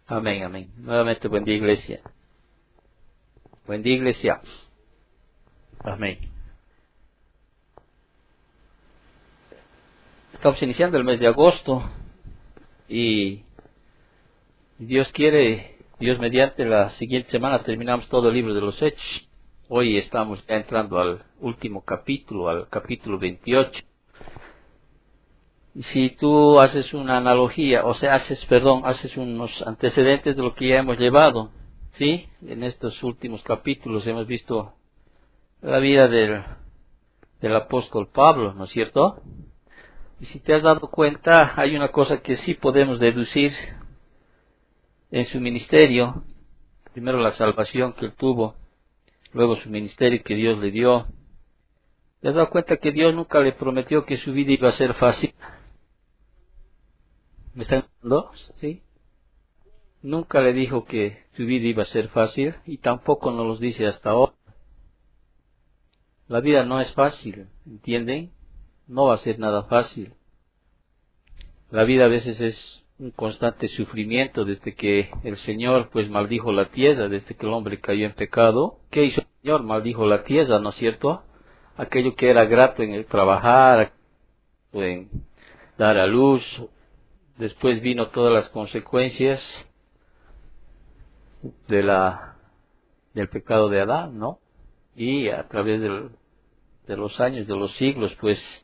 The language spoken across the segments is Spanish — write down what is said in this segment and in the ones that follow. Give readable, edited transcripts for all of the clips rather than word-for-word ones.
Amén, amén. Nuevamente, buen día, iglesia. Buen día, iglesia. Amén. Estamos iniciando el mes de agosto y Dios quiere, Dios mediante, la siguiente semana terminamos todo el libro de los Hechos. Hoy estamos ya entrando al último capítulo, al capítulo 28. Si tú haces una analogía, haces unos antecedentes de lo que ya hemos llevado, ¿sí? En estos últimos capítulos hemos visto la vida del apóstol Pablo, ¿no es cierto? Y si te has dado cuenta, hay una cosa que sí podemos deducir en su ministerio. Primero la salvación que él tuvo, luego su ministerio que Dios le dio. ¿Te has dado cuenta que Dios nunca le prometió que su vida iba a ser fácil? ¿Me están entendiendo? ¿Sí? Nunca le dijo que su vida iba a ser fácil y tampoco nos lo dice hasta ahora. La vida no es fácil, ¿entienden? No va a ser nada fácil. La vida a veces es un constante sufrimiento desde que el Señor pues maldijo la tierra, desde que el hombre cayó en pecado. ¿Qué hizo el Señor? Maldijo la tierra, ¿no es cierto? Aquello que era grato en el trabajar, en dar a luz. Después vino todas las consecuencias del pecado de Adán, ¿no? Y a través de los años, de los siglos, pues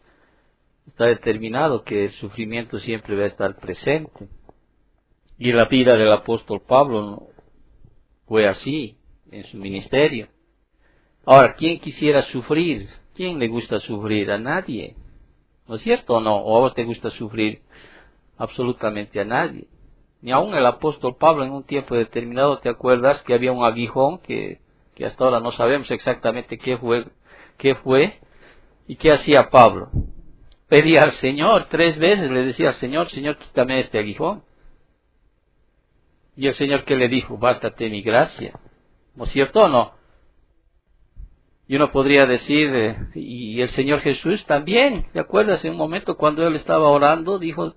está determinado que el sufrimiento siempre va a estar presente. Y la vida del apóstol Pablo no fue así en su ministerio. Ahora, ¿quién quisiera sufrir? ¿Quién le gusta sufrir? A nadie. ¿No es cierto o no? ¿O a vos te gusta sufrir? Absolutamente a nadie. Ni aun el apóstol Pablo en un tiempo determinado, ¿te acuerdas que había un aguijón que hasta ahora no sabemos exactamente qué fue y qué hacía Pablo? Pedía al Señor 3 veces, le decía al Señor, Señor, quítame este aguijón. Y el Señor, ¿qué le dijo? Bástate mi gracia. ¿No es cierto o no? Y uno podría decir, y el Señor Jesús también, ¿te acuerdas? En un momento cuando él estaba orando, dijo,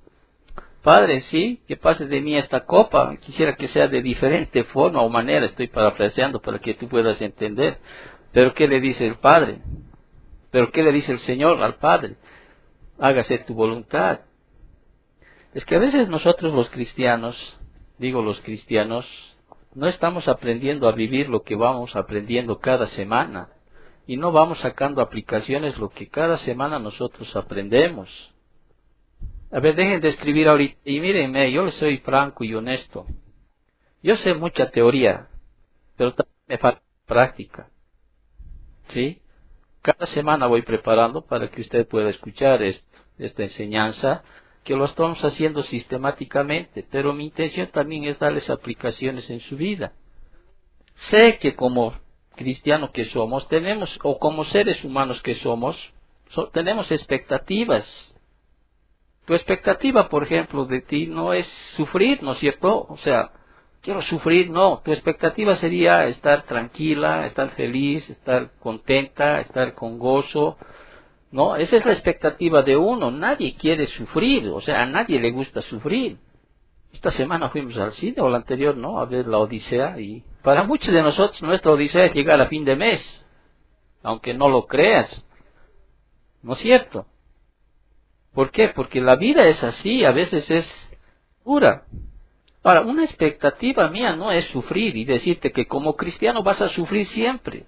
Padre, sí, que pase de mí esta copa, quisiera que sea de diferente forma o manera, estoy parafraseando para que tú puedas entender. Pero ¿qué le dice el Padre? ¿Pero qué le dice el Señor al Padre? Hágase tu voluntad. Es que a veces nosotros los cristianos, no estamos aprendiendo a vivir lo que vamos aprendiendo cada semana. Y no vamos sacando aplicaciones lo que cada semana nosotros aprendemos. A ver, dejen de escribir ahorita. Y mírenme, yo les soy franco y honesto. Yo sé mucha teoría, pero también me falta práctica. ¿Sí? Cada semana voy preparando para que usted pueda escuchar esta enseñanza, que lo estamos haciendo sistemáticamente, pero mi intención también es darles aplicaciones en su vida. Sé que como cristianos que somos, tenemos, o como seres humanos que somos, tenemos expectativas. Tu expectativa, por ejemplo, de ti no es sufrir, ¿no es cierto? O sea, quiero sufrir, no. Tu expectativa sería estar tranquila, estar feliz, estar contenta, estar con gozo, ¿no? Esa es la expectativa de uno. Nadie quiere sufrir, o sea, a nadie le gusta sufrir. Esta semana fuimos al cine, o la anterior, ¿no? A ver la Odisea, y para muchos de nosotros nuestra Odisea es llegar a fin de mes, aunque no lo creas, ¿no es cierto? ¿Por qué? Porque la vida es así, a veces es dura. Ahora, una expectativa mía no es sufrir y decirte que como cristiano vas a sufrir siempre.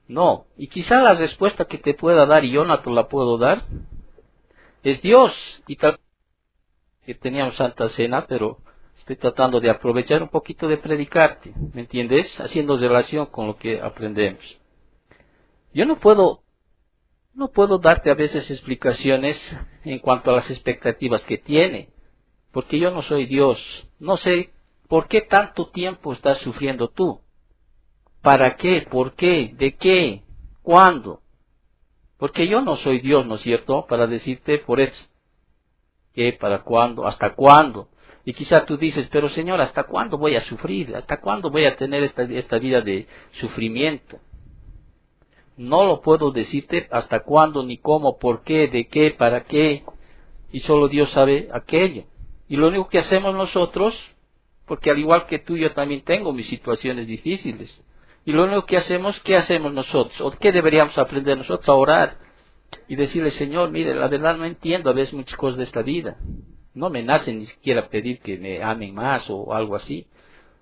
No, y quizá la respuesta que te pueda dar, y yo no te la puedo dar, es Dios. Y tal que teníamos Santa Cena, pero estoy tratando de aprovechar un poquito de predicarte, ¿me entiendes? Haciendo relación con lo que aprendemos. Yo no puedo darte a veces explicaciones en cuanto a las expectativas que tiene, porque yo no soy Dios. No sé por qué tanto tiempo estás sufriendo tú. ¿Para qué? ¿Por qué? ¿De qué? ¿Cuándo? Porque yo no soy Dios, ¿no es cierto? Para decirte por eso. ¿Qué? ¿Para cuándo? ¿Hasta cuándo? Y quizá tú dices, pero Señor, ¿hasta cuándo voy a sufrir? ¿Hasta cuándo voy a tener esta vida de sufrimiento? No lo puedo decirte hasta cuándo, ni cómo, por qué, de qué, para qué. Y solo Dios sabe aquello. Y lo único que hacemos nosotros, Porque al igual que tú, yo también tengo mis situaciones difíciles. Y lo único que hacemos, ¿qué hacemos nosotros? ¿O qué deberíamos aprender nosotros? A orar y decirle, Señor, mire, la verdad no entiendo a veces muchas cosas de esta vida. No me nace ni siquiera pedir que me amen más o algo así,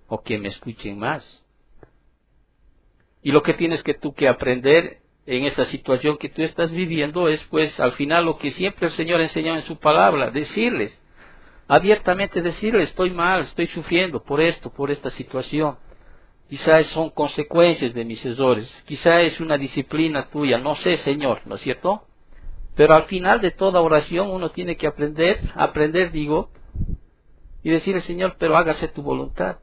o que me escuchen más. Y lo que tienes que tú que aprender en esta situación que tú estás viviendo es, pues, al final lo que siempre el Señor enseñó en su palabra, decirles, abiertamente decirles, estoy mal, estoy sufriendo por esto, por esta situación. Quizás son consecuencias de mis errores, quizás es una disciplina tuya, no sé, Señor, ¿no es cierto? Pero al final de toda oración uno tiene que aprender digo, y decirle, Señor, pero hágase tu voluntad.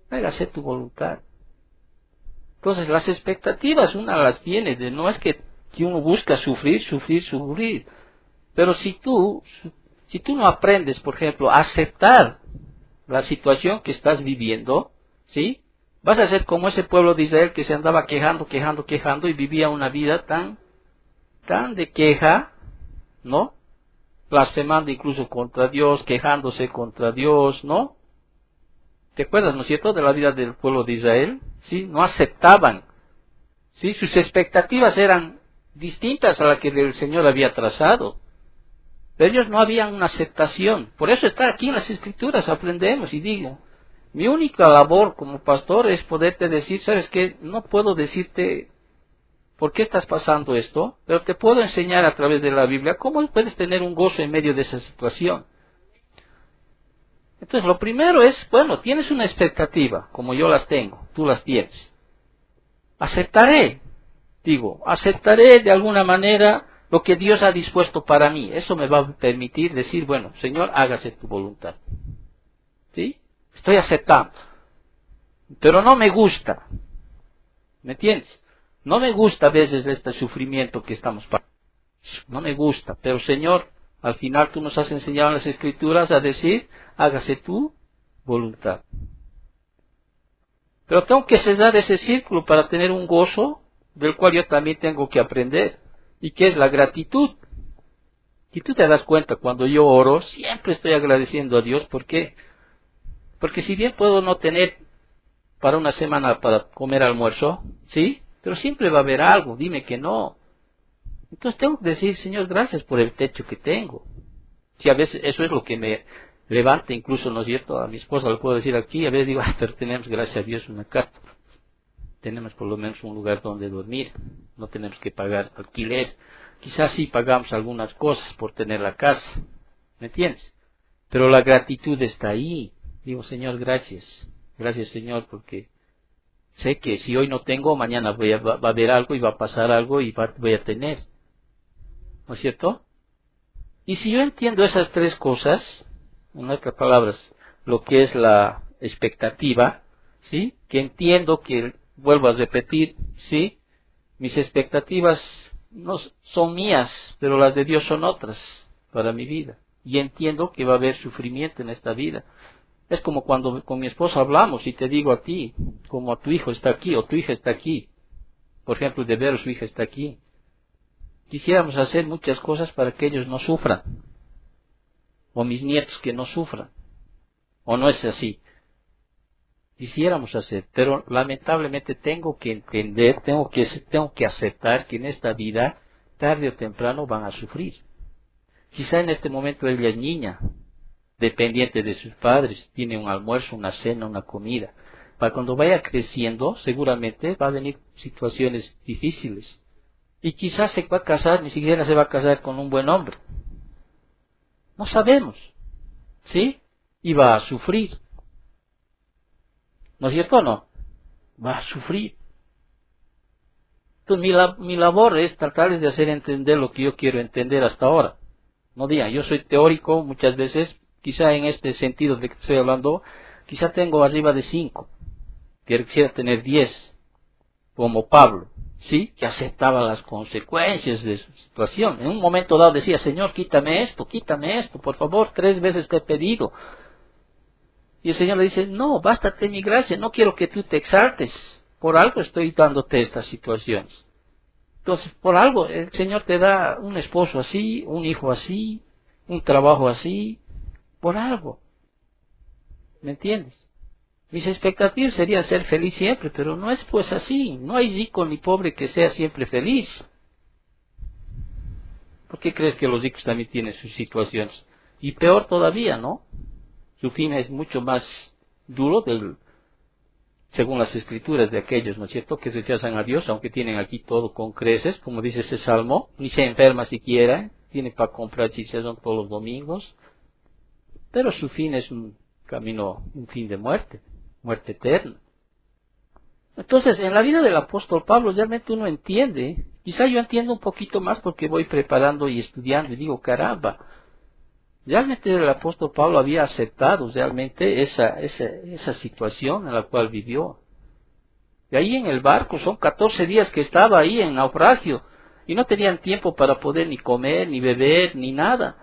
Hágase tu voluntad. Entonces las expectativas una las tiene, no es que uno busca sufrir. Pero si tú no aprendes, por ejemplo, a aceptar la situación que estás viviendo, ¿sí? Vas a ser como ese pueblo de Israel que se andaba quejando y vivía una vida tan de queja, ¿no? Blasfemando incluso contra Dios, quejándose contra Dios, ¿no? ¿Te acuerdas, no es cierto, de la vida del pueblo de Israel? ¿Sí? No aceptaban, ¿sí? Sus expectativas eran distintas a las que el Señor había trazado. Pero ellos no habían una aceptación. Por eso está aquí en las Escrituras, aprendemos y digo, mi única labor como pastor es poderte decir, ¿sabes qué? No puedo decirte por qué estás pasando esto, pero te puedo enseñar a través de la Biblia cómo puedes tener un gozo en medio de esa situación. Entonces, lo primero es, bueno, tienes una expectativa, como yo las tengo, tú las tienes. Aceptaré de alguna manera lo que Dios ha dispuesto para mí. Eso me va a permitir decir, bueno, Señor, hágase tu voluntad. ¿Sí? Estoy aceptando. Pero no me gusta. ¿Me entiendes? No me gusta a veces este sufrimiento que estamos pasando. No me gusta, pero Señor, al final tú nos has enseñado en las Escrituras a decir, hágase tu voluntad. Pero tengo que cerrar ese círculo para tener un gozo del cual yo también tengo que aprender, y que es la gratitud. Y tú te das cuenta, cuando yo oro, siempre estoy agradeciendo a Dios. ¿Por qué? Porque si bien puedo no tener para una semana para comer almuerzo, ¿sí? Pero siempre va a haber algo, dime que no. Entonces tengo que decir, Señor, gracias por el techo que tengo. Si a veces eso es lo que me levanta, incluso, ¿no es cierto? A mi esposa le puedo decir aquí, a veces digo, pero tenemos, gracias a Dios, una casa. Tenemos por lo menos un lugar donde dormir. No tenemos que pagar alquiler. Quizás sí pagamos algunas cosas por tener la casa. ¿Me entiendes? Pero la gratitud está ahí. Digo, Señor, gracias. Gracias, Señor, porque sé que si hoy no tengo, mañana va a haber algo y va a pasar algo y voy a tener. ¿No es cierto? Y si yo entiendo esas tres cosas, en otras palabras, lo que es la expectativa, ¿sí? Que entiendo que, vuelvo a repetir, ¿sí? Mis expectativas no son mías, pero las de Dios son otras para mi vida. Y entiendo que va a haber sufrimiento en esta vida. Es como cuando con mi esposa hablamos y te digo a ti, como tu hijo está aquí o tu hija está aquí. Por ejemplo, de ver su hija está aquí. Quisiéramos hacer muchas cosas para que ellos no sufran. O mis nietos que no sufran. ¿O no es así? Quisiéramos hacer, pero lamentablemente tengo que entender, tengo que aceptar que en esta vida, tarde o temprano, van a sufrir. Quizá en este momento ella es niña, dependiente de sus padres, tiene un almuerzo, una cena, una comida. Para cuando vaya creciendo, seguramente va a venir situaciones difíciles. Y quizás se va a casar, ni siquiera se va a casar con un buen hombre. No sabemos, ¿sí? Y va a sufrir. ¿No es cierto o no? Va a sufrir. Entonces mi labor es tratar de hacer entender lo que yo quiero entender hasta ahora. No digan, yo soy teórico muchas veces, quizá en este sentido de que estoy hablando, quizá tengo arriba de 5. Quisiera tener 10, como Pablo, ¿sí? Que aceptaba las consecuencias de su situación. En un momento dado decía, Señor, quítame esto, por favor, 3 veces te he pedido. Y el Señor le dice, no, bástate mi gracia, no quiero que tú te exaltes. Por algo estoy dándote estas situaciones. Entonces, por algo el Señor te da un esposo así, un hijo así, un trabajo así, por algo. ¿Me entiendes? Mis expectativas serían ser feliz siempre, pero no es pues así. No hay rico ni pobre que sea siempre feliz. ¿Por qué crees que los ricos también tienen sus situaciones? Y peor todavía, ¿no? Su fin es mucho más duro según las escrituras de aquellos, ¿no es cierto?, que rechazan a Dios, aunque tienen aquí todo con creces, como dice ese salmo, ni se enferma siquiera, tiene para comprar chicharrón todos los domingos, pero su fin es un camino, un fin de muerte eterna. Entonces, en la vida del apóstol Pablo realmente uno entiende, quizá yo entiendo un poquito más porque voy preparando y estudiando y digo, caramba, realmente el apóstol Pablo había aceptado realmente esa situación en la cual vivió. Y ahí en el barco son 14 días que estaba ahí en naufragio y no tenían tiempo para poder ni comer, ni beber, ni nada.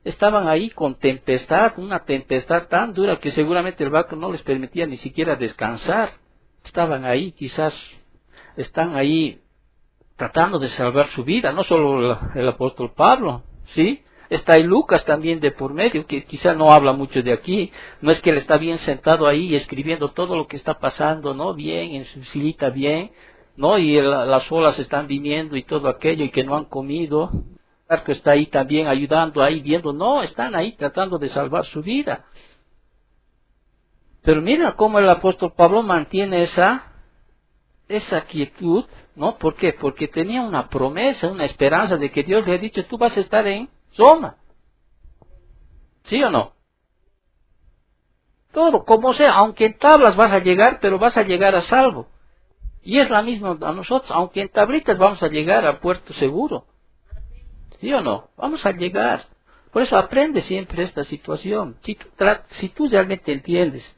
Estaban ahí con tempestad, una tempestad tan dura que seguramente el barco no les permitía ni siquiera descansar. Estaban ahí, quizás están ahí tratando de salvar su vida, no solo el apóstol Pablo, ¿sí? Está ahí Lucas también de por medio, que quizá no habla mucho de aquí, no es que él está bien sentado ahí escribiendo todo lo que está pasando, ¿no? Bien, en su sillita bien, ¿no? Y las olas están viniendo y todo aquello y que no han comido. El barco está ahí también ayudando, ahí viendo, no, están ahí tratando de salvar su vida. Pero mira cómo el apóstol Pablo mantiene esa quietud, ¿no? ¿Por qué? Porque tenía una promesa, una esperanza de que Dios le ha dicho, tú vas a estar en Roma. ¿Sí o no? Todo, como sea, aunque en tablas vas a llegar, pero vas a llegar a salvo. Y es la misma a nosotros, aunque en tablitas vamos a llegar a puerto seguro. ¿Sí o no? Vamos a llegar. Por eso aprende siempre esta situación. Si tú realmente entiendes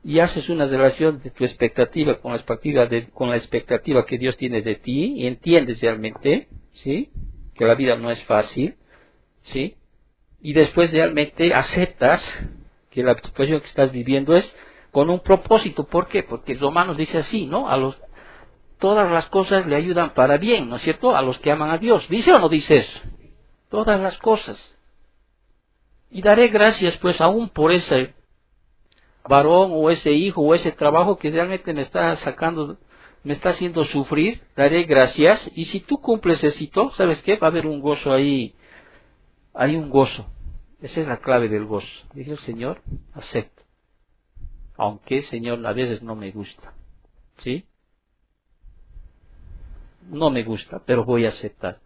y haces una relación de tu expectativa con la expectativa que Dios tiene de ti, y entiendes realmente, ¿sí?, que la vida no es fácil, ¿sí?, y después realmente aceptas que la situación que estás viviendo es con un propósito. ¿Por qué? Porque Romanos dice así, ¿no? Todas las cosas le ayudan para bien, ¿no es cierto?, a los que aman a Dios. ¿Dice o no dice eso? Todas las cosas. Y daré gracias pues aún por ese varón o ese hijo o ese trabajo que realmente me está haciendo sufrir, daré gracias. Y si tú cumples éxito, ¿sabes qué? Va a haber un gozo ahí. Hay un gozo. Esa es la clave del gozo. Dice el Señor, acepto. Aunque, Señor, a veces no me gusta. ¿Sí? No me gusta, pero voy a aceptar.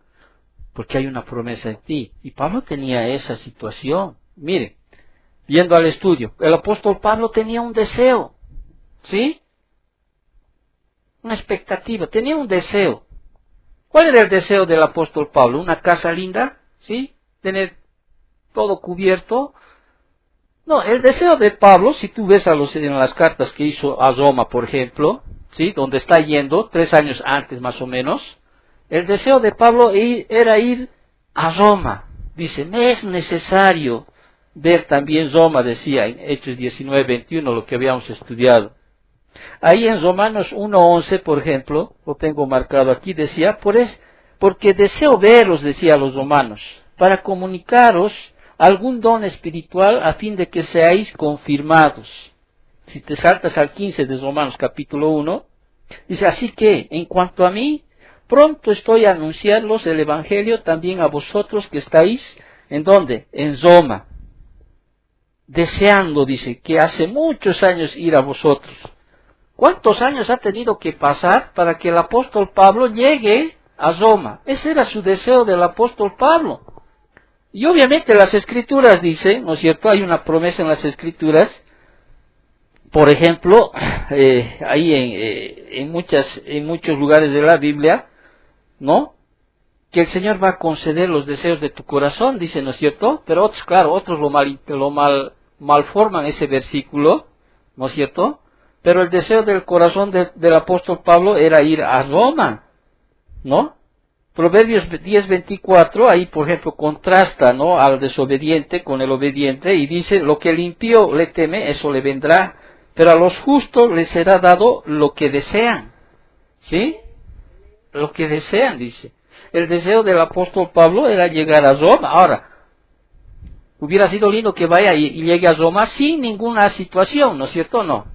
Porque hay una promesa en ti. Y Pablo tenía esa situación. Miren, viendo al estudio, el apóstol Pablo tenía un deseo. ¿Sí? Una expectativa, tenía un deseo. ¿Cuál era el deseo del apóstol Pablo? ¿Una casa linda? ¿Sí? ¿Tener todo cubierto? No, el deseo de Pablo, si tú ves en las cartas que hizo a Roma, por ejemplo, ¿sí?, donde está yendo, 3 años antes más o menos, el deseo de Pablo era ir a Roma. Dice, me es necesario ver también Roma, decía en Hechos 19:21, lo que habíamos estudiado. Ahí en Romanos 1:11, por ejemplo, lo tengo marcado aquí, decía, porque deseo veros, decía a los romanos, para comunicaros algún don espiritual a fin de que seáis confirmados. Si te saltas al 15 de Romanos capítulo 1, dice, así que, en cuanto a mí, pronto estoy a anunciarlos el Evangelio también a vosotros que estáis, ¿en dónde? En Roma. Deseando, dice, que hace muchos años ir a vosotros. ¿Cuántos años ha tenido que pasar para que el apóstol Pablo llegue a Roma? Ese era su deseo del apóstol Pablo. Y obviamente las escrituras dicen, ¿no es cierto?, hay una promesa en las escrituras, por ejemplo, ahí en muchos lugares de la Biblia, ¿no?, que el Señor va a conceder los deseos de tu corazón, dice, ¿no es cierto? Pero otros, claro, otros lo malforman ese versículo, ¿no es cierto? Pero el deseo del corazón del apóstol Pablo era ir a Roma, ¿no? Proverbios 10:24, ahí por ejemplo contrasta, ¿no?, al desobediente con el obediente y dice, lo que el impío le teme, eso le vendrá, pero a los justos les será dado lo que desean. ¿Sí? Lo que desean, dice. El deseo del apóstol Pablo era llegar a Roma. Ahora, Hubiera sido lindo que vaya y llegue a Roma sin ninguna situación, ¿no es cierto? No.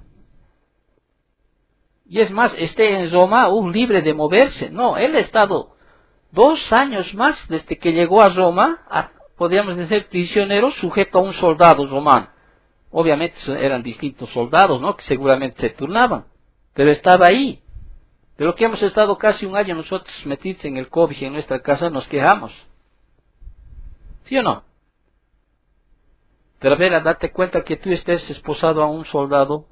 Y es más, esté en Roma libre de moverse. No, él ha estado 2 años más desde que llegó a Roma, podríamos decir prisionero, sujeto a un soldado romano. Obviamente eran distintos soldados, ¿no? Que seguramente se turnaban, pero estaba ahí. De lo que hemos estado casi 1 año nosotros metidos en el COVID en nuestra casa, nos quejamos. ¿Sí o no? Pero a ver, date cuenta que tú estés esposado a un soldado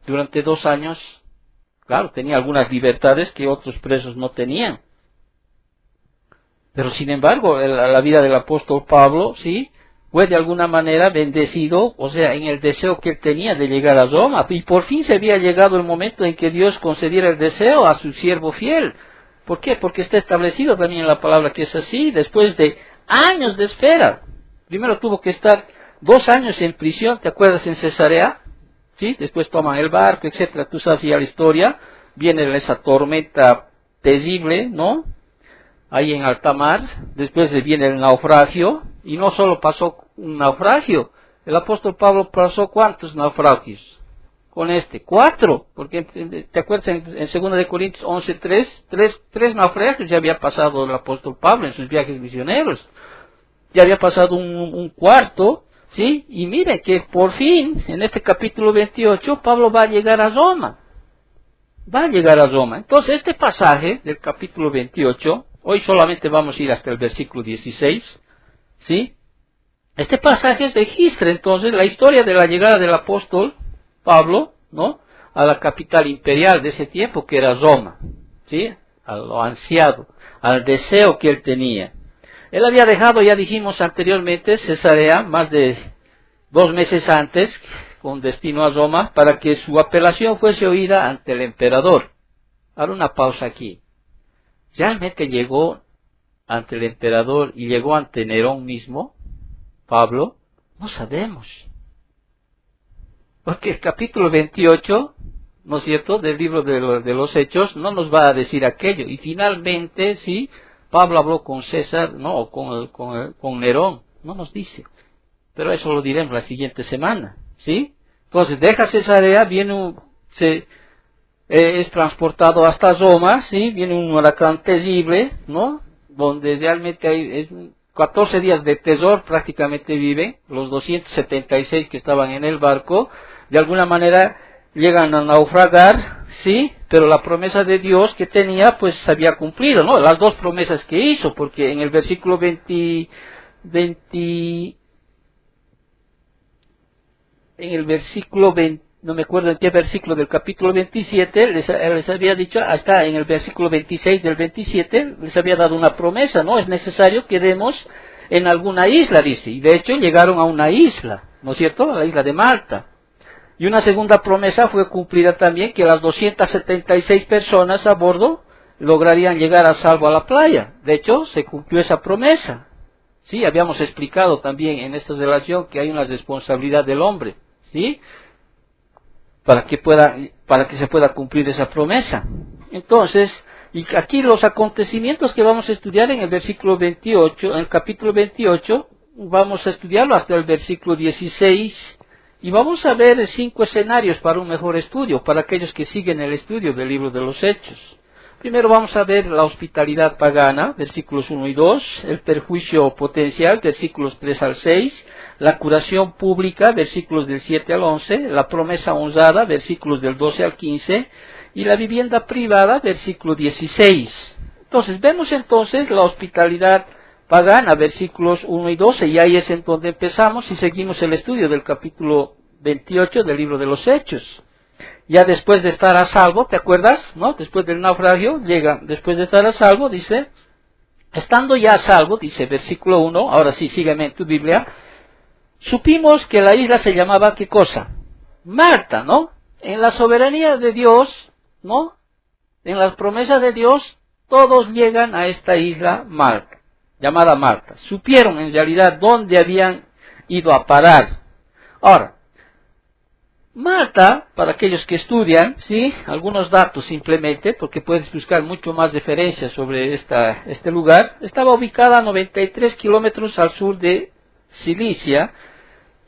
durante 2 años. Claro, tenía algunas libertades que otros presos no tenían. Pero sin embargo, la vida del apóstol Pablo, sí, fue de alguna manera bendecido, o sea, en el deseo que él tenía de llegar a Roma. Y por fin se había llegado el momento en que Dios concediera el deseo a su siervo fiel. ¿Por qué? Porque está establecido también en la palabra que es así, después de años de espera. Primero tuvo que estar 2 años en prisión, ¿te acuerdas? En Cesarea, ¿sí? Después toman el barco, etcétera. Tú sabes ya la historia. Viene esa tormenta terrible, ¿no? Ahí en alta mar. Después viene el naufragio. Y no solo pasó un naufragio. El apóstol Pablo pasó ¿cuántos naufragios? Con 4. Porque, ¿te acuerdas? En 2 de Corintios 11:3, tres naufragios ya había pasado el apóstol Pablo en sus viajes misioneros. Ya había pasado un cuarto, ¿sí? Y mire que por fin, en este capítulo 28, Pablo va a llegar a Roma. Va a llegar a Roma. Entonces, este pasaje del capítulo 28, hoy solamente vamos a ir hasta el versículo 16, ¿sí? Este pasaje registra entonces la historia de la llegada del apóstol Pablo, ¿no? A la capital imperial de ese tiempo, que era Roma, ¿sí? A lo ansiado, al deseo que él tenía. Él había dejado, ya dijimos anteriormente, Cesarea más de 2 meses antes, con destino a Roma, para que su apelación fuese oída ante el emperador. Ahora una pausa aquí. ¿Realmente llegó ante el emperador y llegó ante Nerón mismo, Pablo? No sabemos. Porque el capítulo 28, ¿no es cierto?, del libro de los Hechos, no nos va a decir aquello. Y finalmente, sí, Pablo habló con César, no, o con Nerón, no nos dice. Pero eso lo diremos la siguiente semana, ¿sí? Entonces deja Cesarea, es transportado hasta Roma, ¿sí? Viene un huracán terrible, ¿no? Donde realmente hay 14 días de terror prácticamente viven, los 276 que estaban en el barco, de alguna manera llegan a naufragar, sí, pero la promesa de Dios que tenía, pues se había cumplido, ¿no? Las 2 promesas que hizo, porque en el versículo 20, no me acuerdo en qué versículo del capítulo 27, les había dicho, hasta en el versículo 26 del 27, les había dado una promesa, ¿no? Es necesario que demos en alguna isla, dice, y de hecho llegaron a una isla, ¿no es cierto? A la isla de Malta. Y una segunda promesa fue cumplida también, que las 276 personas a bordo lograrían llegar a salvo a la playa. De hecho, se cumplió esa promesa. Sí, habíamos explicado también en esta relación que hay una responsabilidad del hombre, ¿sí? Para que se pueda cumplir esa promesa. Entonces, y aquí los acontecimientos que vamos a estudiar en el versículo 28, en el capítulo 28, vamos a estudiarlo hasta el versículo 16, y vamos a ver 5 escenarios para un mejor estudio, para aquellos que siguen el estudio del libro de los Hechos. Primero vamos a ver la hospitalidad pagana, versículos 1 y 2, el perjuicio potencial, versículos 3 al 6, la curación pública, versículos del 7 al 11, la promesa honrada, versículos del 12 al 15, y la vivienda privada, versículo 16. Entonces, vemos entonces la hospitalidad pagana, versículos 1 y 12, y ahí es en donde empezamos y seguimos el estudio del capítulo 28 del libro de los Hechos. Ya después de estar a salvo, ¿te acuerdas? ¿No? Después del naufragio, después de estar a salvo, dice, estando ya a salvo, dice versículo 1, ahora sí, sígueme en tu Biblia, supimos que la isla se llamaba, ¿qué cosa? Malta, ¿no? En la soberanía de Dios, ¿no? En las promesas de Dios, todos llegan a esta isla Malta, llamada Malta. Supieron en realidad dónde habían ido a parar. Ahora, Malta, para aquellos que estudian, sí, algunos datos simplemente, porque puedes buscar mucho más referencias sobre este lugar, estaba ubicada a 93 kilómetros al sur de Cilicia,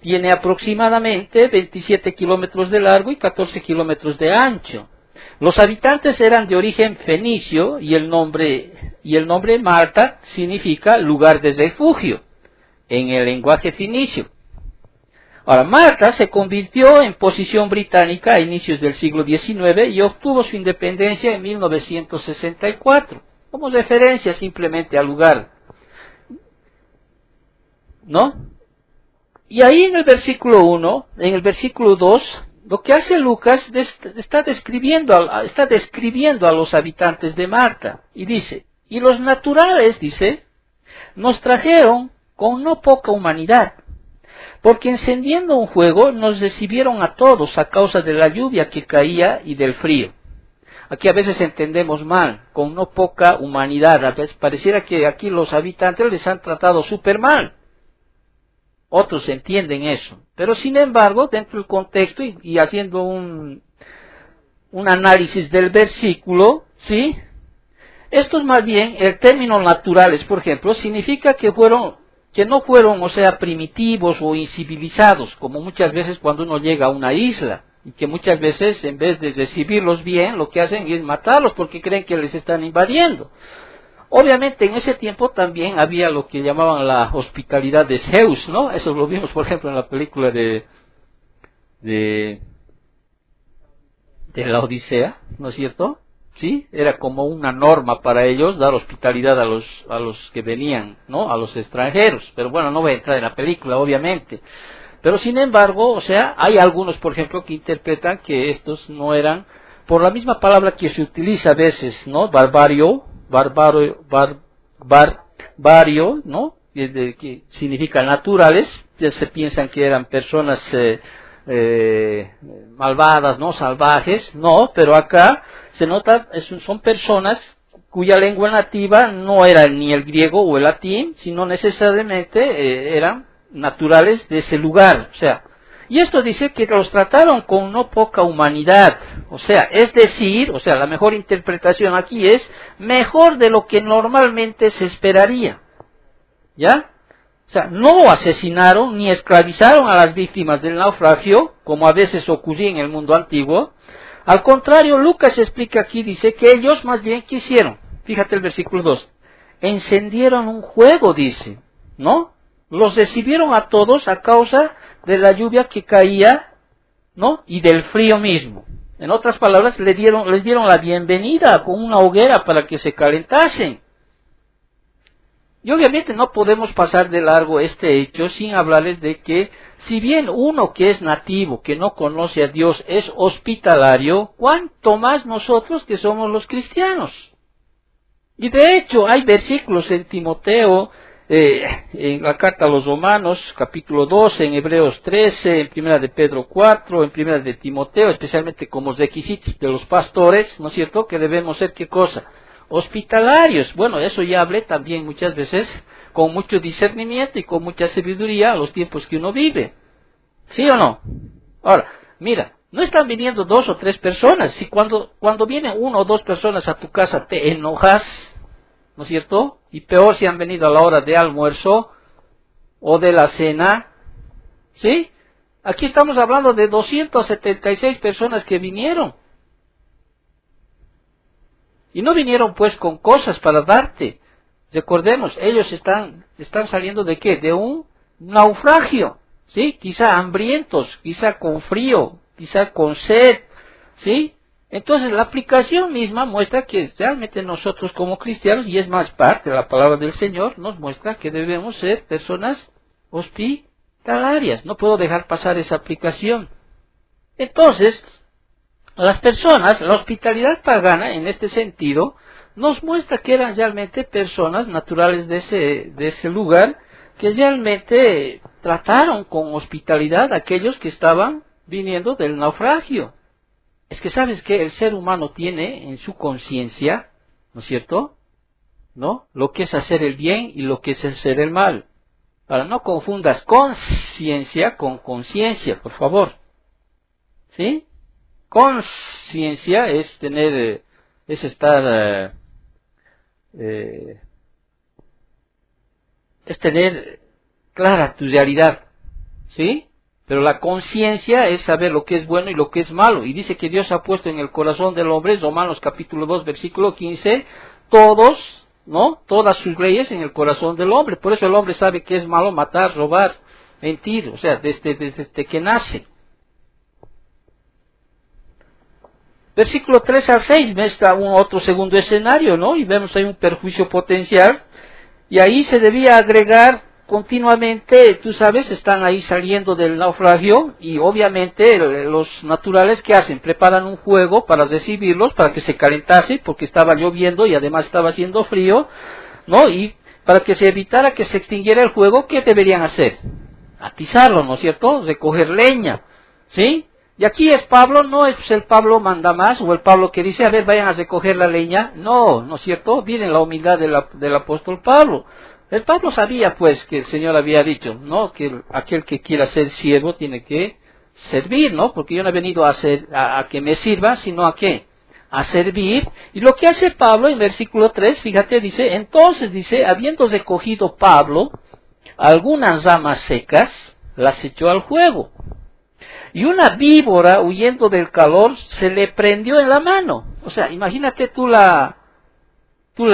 tiene aproximadamente 27 kilómetros de largo y 14 kilómetros de ancho. Los habitantes eran de origen fenicio y el nombre Malta significa lugar de refugio en el lenguaje fenicio. Ahora, Malta se convirtió en posición británica a inicios del siglo XIX y obtuvo su independencia en 1964, como referencia simplemente al lugar, ¿no? Y ahí en el versículo 1, en el versículo 2, lo que hace Lucas está describiendo a los habitantes de Malta. Y dice, y los naturales, dice, nos trajeron con no poca humanidad, porque encendiendo un fuego nos recibieron a todos a causa de la lluvia que caía y del frío. Aquí a veces entendemos mal, con no poca humanidad. A veces pareciera que aquí los habitantes les han tratado súper mal. Otros entienden eso. Pero sin embargo, dentro del contexto y haciendo un análisis del versículo, ¿sí? Estos más bien, el término naturales, por ejemplo, significa que no fueron, o sea, primitivos o incivilizados, como muchas veces cuando uno llega a una isla, y que muchas veces en vez de recibirlos bien, lo que hacen es matarlos porque creen que les están invadiendo. Obviamente en ese tiempo también había lo que llamaban la hospitalidad de Zeus, ¿no? Eso lo vimos, por ejemplo, en la película de la Odisea, ¿no es cierto? Sí, era como una norma para ellos dar hospitalidad a los que venían, ¿no? A los extranjeros. Pero bueno, no voy a entrar en la película, obviamente. Pero sin embargo, o sea, hay algunos, por ejemplo, que interpretan que estos no eran, por la misma palabra que se utiliza a veces, ¿no? Barbario, ¿no? Que significa naturales, ya se piensan que eran personas malvadas, ¿no? Salvajes, no, pero acá se nota, son personas cuya lengua nativa no era ni el griego o el latín, sino necesariamente eran naturales de ese lugar, o sea, y esto dice que los trataron con no poca humanidad, o sea, es decir, o sea, la mejor interpretación aquí es mejor de lo que normalmente se esperaría, ¿ya? O sea, no asesinaron ni esclavizaron a las víctimas del naufragio, como a veces ocurría en el mundo antiguo. Al contrario, Lucas explica aquí, dice que ellos más bien quisieron, fíjate el versículo 2, encendieron un fuego, dice, ¿no? Los recibieron a todos a causa de la lluvia que caía, ¿no? Y del frío mismo. En otras palabras, les dieron la bienvenida con una hoguera para que se calentasen. Y obviamente no podemos pasar de largo este hecho sin hablarles de que, si bien uno que es nativo, que no conoce a Dios, es hospitalario, cuánto más nosotros que somos los cristianos. Y de hecho hay versículos en Timoteo, en la carta a los Romanos, capítulo 12, en Hebreos 13, en primera de Pedro 4, en primera de Timoteo, especialmente como requisitos de los pastores, ¿no es cierto?, que debemos ser, ¿qué cosa?, hospitalarios. Bueno, eso ya hablé también muchas veces, con mucho discernimiento y con mucha sabiduría a los tiempos que uno vive. ¿Sí o no? Ahora, mira, no están viniendo 2 o 3 personas. Si cuando vienen 1 o 2 personas a tu casa te enojas, ¿no es cierto? Y peor si han venido a la hora de almuerzo o de la cena, ¿sí? Aquí estamos hablando de 276 personas que vinieron. Y no vinieron pues con cosas para darte. Recordemos, ellos están saliendo de ¿qué? De un naufragio, ¿sí? Quizá hambrientos, quizá con frío, quizá con sed, ¿sí? Entonces la aplicación misma muestra que realmente nosotros como cristianos, y es más parte de la palabra del Señor, nos muestra que debemos ser personas hospitalarias. No puedo dejar pasar esa aplicación. Entonces, las personas, la hospitalidad pagana en este sentido, nos muestra que eran realmente personas naturales de ese lugar, que realmente trataron con hospitalidad a aquellos que estaban viniendo del naufragio. Es que sabes que el ser humano tiene en su conciencia, ¿no es cierto?, ¿no?, lo que es hacer el bien y lo que es hacer el mal. Ahora, no confundas conciencia con conciencia, por favor. ¿Sí? Conciencia es tener, es estar, es tener clara tu realidad, ¿sí? Pero la conciencia es saber lo que es bueno y lo que es malo. Y dice que Dios ha puesto en el corazón del hombre, Romanos capítulo 2, versículo 15, todos, ¿no? Todas sus leyes en el corazón del hombre. Por eso el hombre sabe que es malo matar, robar, mentir, o sea, desde que nace. Versículo 3 al 6 muestra un otro segundo escenario, ¿no? Y vemos ahí un perjuicio potencial. Y ahí se debía agregar continuamente, tú sabes, están ahí saliendo del naufragio y obviamente los naturales que hacen, preparan un fuego para recibirlos, para que se calentase, porque estaba lloviendo y además estaba haciendo frío, ¿no? Y para que se evitara que se extinguiera el fuego, ¿qué deberían hacer? Atizarlo, ¿no es cierto? Recoger leña, ¿sí? Y aquí es Pablo, no es el Pablo manda más, o el Pablo que dice, a ver, vayan a recoger la leña. No, ¿no es cierto? Viene la humildad del apóstol Pablo. El Pablo sabía, pues, que el Señor había dicho, ¿no? Que aquel que quiera ser siervo tiene que servir, ¿no? Porque yo no he venido a que me sirva, sino a qué? A servir. Y lo que hace Pablo en versículo 3, fíjate, dice, entonces, dice, habiendo recogido Pablo algunas ramas secas, las echó al fuego. Y una víbora, huyendo del calor, se le prendió en la mano. O sea, imagínate tú la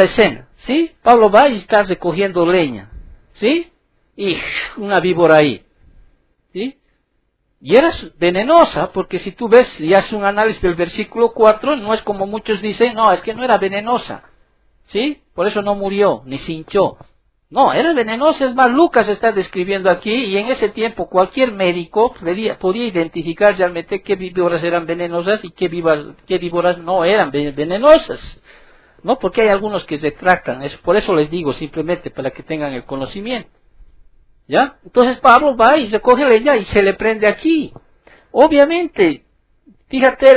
escena, ¿sí? Pablo va y está recogiendo leña, ¿sí? Y una víbora ahí, ¿sí? Y era venenosa, porque si tú ves y haces un análisis del versículo 4, no es como muchos dicen, no, es que no era venenosa, ¿sí? Por eso no murió, ni se hinchó. No, era venenosa, es más, Lucas está describiendo aquí, y en ese tiempo cualquier médico podía identificar realmente qué víboras eran venenosas y qué víboras no eran venenosas, ¿no? Porque hay algunos que retractan, por eso les digo, simplemente para que tengan el conocimiento, ¿ya? Entonces Pablo va y recoge leña y se le prende aquí. Obviamente, fíjate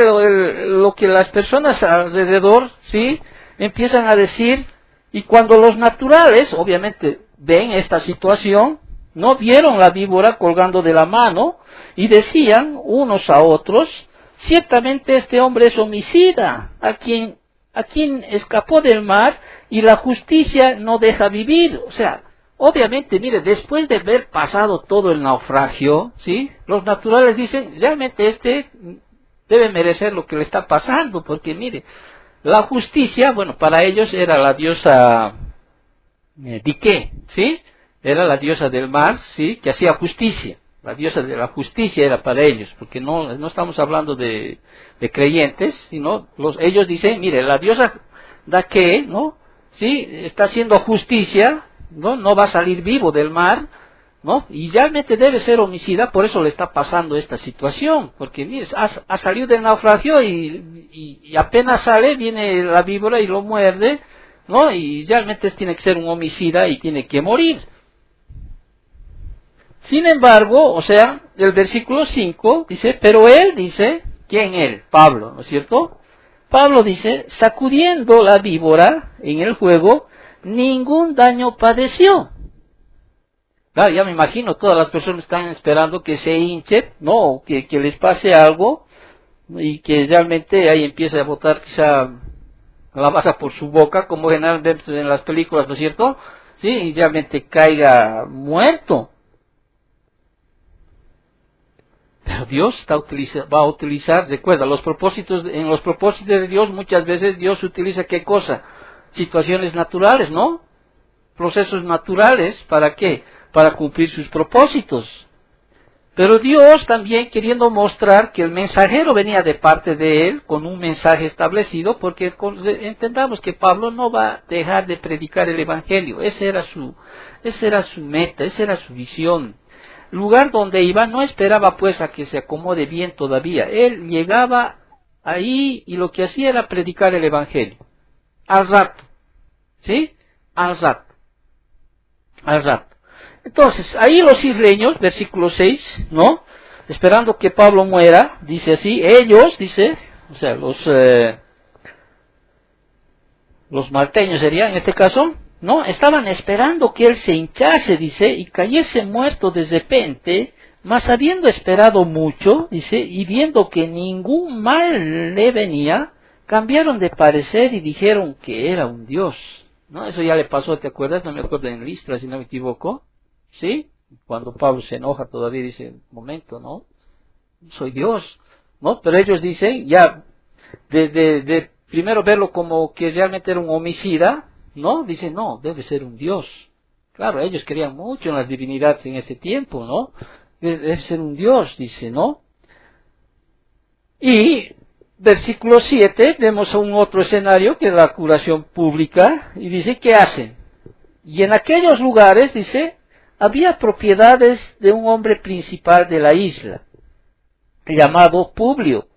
lo que las personas alrededor, ¿sí? Empiezan a decir. Y cuando los naturales, obviamente, ven esta situación, no vieron la víbora colgando de la mano y decían unos a otros, ciertamente este hombre es homicida, a quien escapó del mar y la justicia no deja vivir. O sea, obviamente, mire, después de haber pasado todo el naufragio, ¿sí? Los naturales dicen, realmente este debe merecer lo que le está pasando, porque mire, la justicia, bueno, para ellos era la diosa Dike, ¿sí? Era la diosa del mar, ¿sí? Que hacía justicia. La diosa de la justicia era para ellos, porque no estamos hablando de creyentes, sino ellos dicen, mire, la diosa Dike, ¿no? ¿Sí? Está haciendo justicia, no va a salir vivo del mar, ¿no? Y realmente debe ser homicida, por eso le está pasando esta situación, porque mire, ha salido del naufragio y apenas sale, viene la víbora y lo muerde, ¿no? Y realmente tiene que ser un homicida y tiene que morir. Sin embargo, o sea, el versículo 5 dice, pero él dice, ¿quién él? Pablo, ¿no es cierto? Pablo dice, sacudiendo la víbora en el fuego, ningún daño padeció. Claro, ya me imagino, todas las personas están esperando que se hinche, ¿no? Que les pase algo y que realmente ahí empiece a botar quizá la masa por su boca, como generalmente en las películas, ¿no es cierto? Sí, y realmente caiga muerto. Pero Dios va a utilizar, recuerda, en los propósitos de Dios muchas veces Dios utiliza ¿qué cosa? Situaciones naturales, ¿no? Procesos naturales, ¿para qué? Para cumplir sus propósitos. Pero Dios también queriendo mostrar que el mensajero venía de parte de él con un mensaje establecido, porque entendamos que Pablo no va a dejar de predicar el evangelio. Esa era su meta, esa era su visión. Lugar donde iba no esperaba pues a que se acomode bien todavía. Él llegaba ahí y lo que hacía era predicar el evangelio. Al rato. ¿Sí? Al rato. Entonces, ahí los isleños, versículo 6, ¿no? Esperando que Pablo muera, dice así, ellos, dice, o sea, los malteños serían en este caso, ¿no? Estaban esperando que él se hinchase, dice, y cayese muerto de repente, mas habiendo esperado mucho, dice, y viendo que ningún mal le venía, cambiaron de parecer y dijeron que era un dios, ¿no? Eso ya le pasó, ¿te acuerdas? No me acuerdo en Listra, si no me equivoco, ¿sí? Cuando Pablo se enoja todavía dice, un momento, ¿no? Soy Dios, ¿no? Pero ellos dicen, ya, de primero verlo como que realmente era un homicida, ¿no? Dicen, no, debe ser un Dios. Claro, ellos creían mucho en las divinidades en ese tiempo, ¿no? Debe ser un Dios, dice, ¿no? Y versículo 7, vemos un otro escenario que es la curación pública, y dice, ¿qué hacen? Y en aquellos lugares, dice, había propiedades de un hombre principal de la isla, llamado Publio,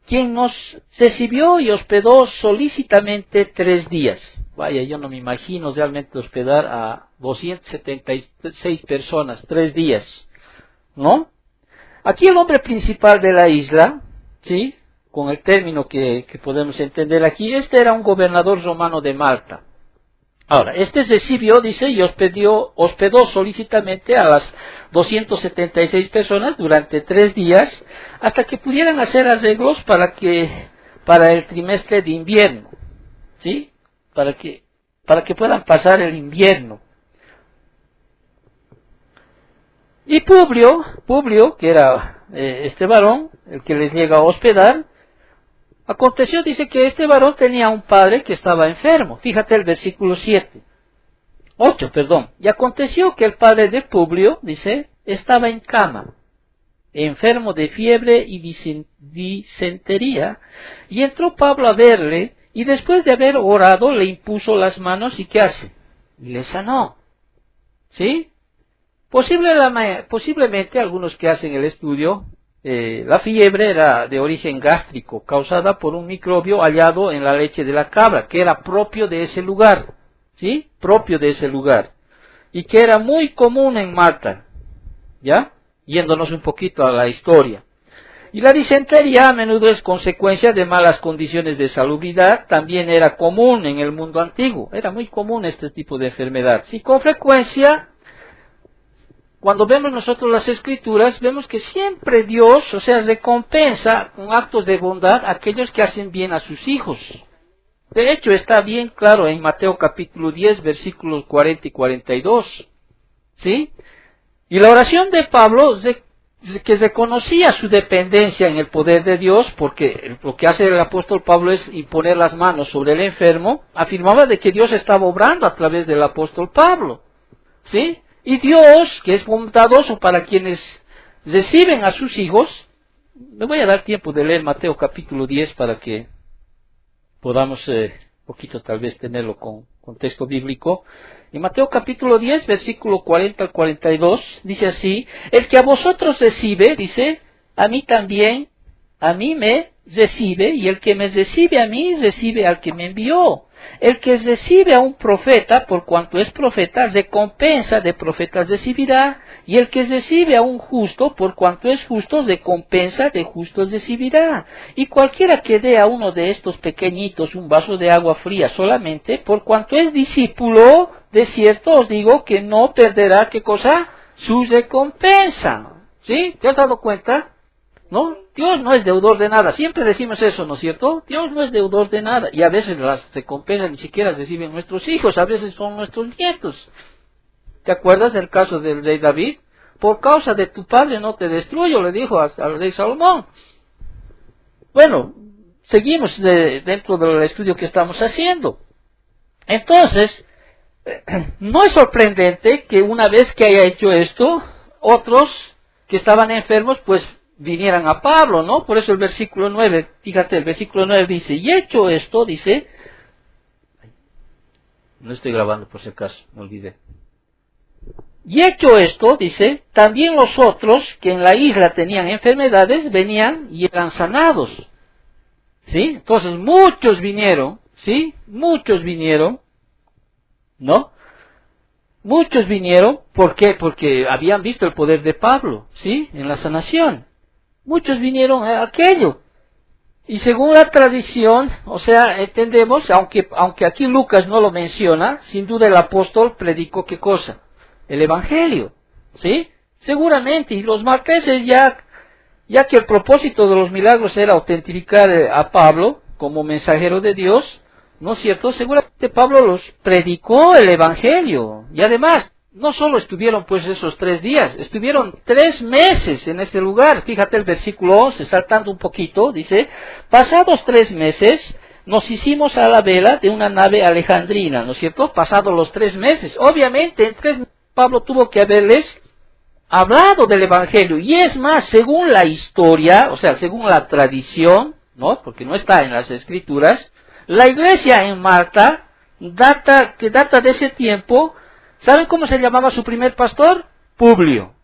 quien nos recibió y hospedó solícitamente 3 días. Vaya, yo no me imagino realmente hospedar a 276 personas, 3 días, ¿no? Aquí el hombre principal de la isla, ¿sí? Con el término que podemos entender aquí, este era un gobernador romano de Malta. Ahora, este recibió, dice, y hospedó solícitamente a las 276 personas durante 3 días, hasta que pudieran hacer arreglos para el trimestre de invierno, ¿sí? Para que puedan pasar el invierno. Y Publio, que era este varón, el que les llega a hospedar, aconteció, dice, que este varón tenía un padre que estaba enfermo. Fíjate el versículo 8, Y aconteció que el padre de Publio, dice, estaba en cama, enfermo de fiebre y disentería, y entró Pablo a verle, y después de haber orado, le impuso las manos, ¿y qué hace? Le sanó. ¿Sí? Posiblemente algunos que hacen el estudio, la fiebre era de origen gástrico, causada por un microbio hallado en la leche de la cabra, que era propio de ese lugar, ¿sí? Propio de ese lugar, y que era muy común en Malta, ¿ya? Yéndonos un poquito a la historia. Y la disentería a menudo es consecuencia de malas condiciones de salubridad, también era común en el mundo antiguo, era muy común este tipo de enfermedad. Y con frecuencia, cuando vemos nosotros las escrituras, vemos que siempre Dios, o sea, recompensa con actos de bondad a aquellos que hacen bien a sus hijos. De hecho, está bien claro en Mateo capítulo 10, versículos 40 y 42. ¿Sí? Y la oración de Pablo, que reconocía su dependencia en el poder de Dios, porque lo que hace el apóstol Pablo es imponer las manos sobre el enfermo, afirmaba de que Dios estaba obrando a través del apóstol Pablo. ¿Sí? Y Dios, que es bondadoso para quienes reciben a sus hijos, me voy a dar tiempo de leer Mateo capítulo 10 para que podamos un poquito tal vez tenerlo con contexto bíblico. En Mateo capítulo 10, versículo 40 al 42, dice así: el que a vosotros recibe, dice, a mí también, a mí me recibe, y el que me recibe a mí, recibe al que me envió. El que recibe a un profeta, por cuanto es profeta, recompensa de profetas recibirá, y el que recibe a un justo, por cuanto es justo, recompensa de justos recibirá. Y cualquiera que dé a uno de estos pequeñitos un vaso de agua fría solamente, por cuanto es discípulo, de cierto os digo que no perderá, ¿qué cosa? Su recompensa. ¿Sí? ¿Te has dado cuenta? ¿No? Dios no es deudor de nada. Siempre decimos eso, ¿no es cierto? Dios no es deudor de nada. Y a veces las recompensas ni siquiera reciben nuestros hijos, a veces son nuestros nietos. ¿Te acuerdas del caso del rey David? Por causa de tu padre no te destruyo, le dijo al rey Salomón. Bueno, seguimos dentro del estudio que estamos haciendo. Entonces, no es sorprendente que una vez que haya hecho esto, otros que estaban enfermos, pues vinieran a Pablo, ¿no? Por eso el versículo 9, fíjate, el versículo 9 dice, y hecho esto, dice, no estoy grabando por si acaso, me olvidé. Y hecho esto, dice, también los otros que en la isla tenían enfermedades, venían y eran sanados. ¿Sí? Entonces muchos vinieron, ¿sí? Muchos vinieron, ¿no? Muchos vinieron, ¿por qué? Porque habían visto el poder de Pablo, ¿sí? En la sanación. Muchos vinieron a aquello. Y según la tradición, o sea, entendemos, aunque aquí Lucas no lo menciona, sin duda el apóstol predicó ¿qué cosa? El Evangelio, ¿sí? Seguramente, y los marqueses ya que el propósito de los milagros era autentificar a Pablo como mensajero de Dios, ¿no es cierto? Seguramente Pablo los predicó el Evangelio. Y además, no solo estuvieron pues esos 3 días, estuvieron 3 meses en este lugar. Fíjate el versículo 11, saltando un poquito, dice, pasados 3 meses, nos hicimos a la vela de una nave alejandrina, ¿no es cierto? Pasados los 3 meses. Obviamente, en 3 meses Pablo tuvo que haberles hablado del Evangelio. Y es más, según la historia, o sea, según la tradición, ¿no? Porque no está en las Escrituras, la iglesia en Malta, data de ese tiempo. ¿Saben cómo se llamaba su primer pastor? Publio.